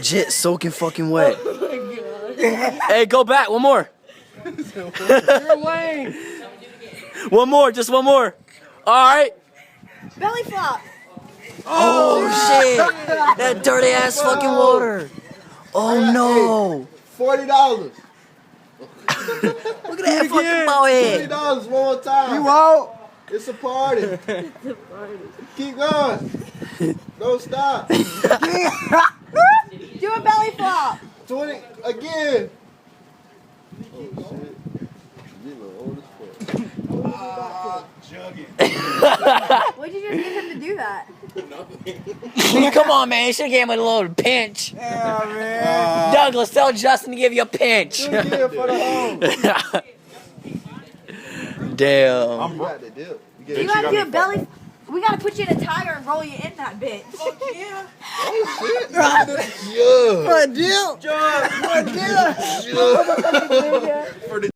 Jit soaking fucking wet. Hey, go back. One more. You're lame. One more. Just one more. All right. Belly flop. Oh shit! That dirty ass fucking water. Oh no! $40. Look at that fucking ball head. $20 one more time. You out. It's a party. Keep going. Don't stop. Do a belly flop. 20 again. Oh shit. You look old as fuck. What'd you just get him to do that? Come on, man. You should have gave him a little pinch. Yeah, man. Douglas, tell Justin to give you a pinch. Do it again for the home. Damn. You got the dip. You gotta do a belly. We gotta put you in a tire and roll you in that bitch. Oh shit. Yeah. What deal? Yeah.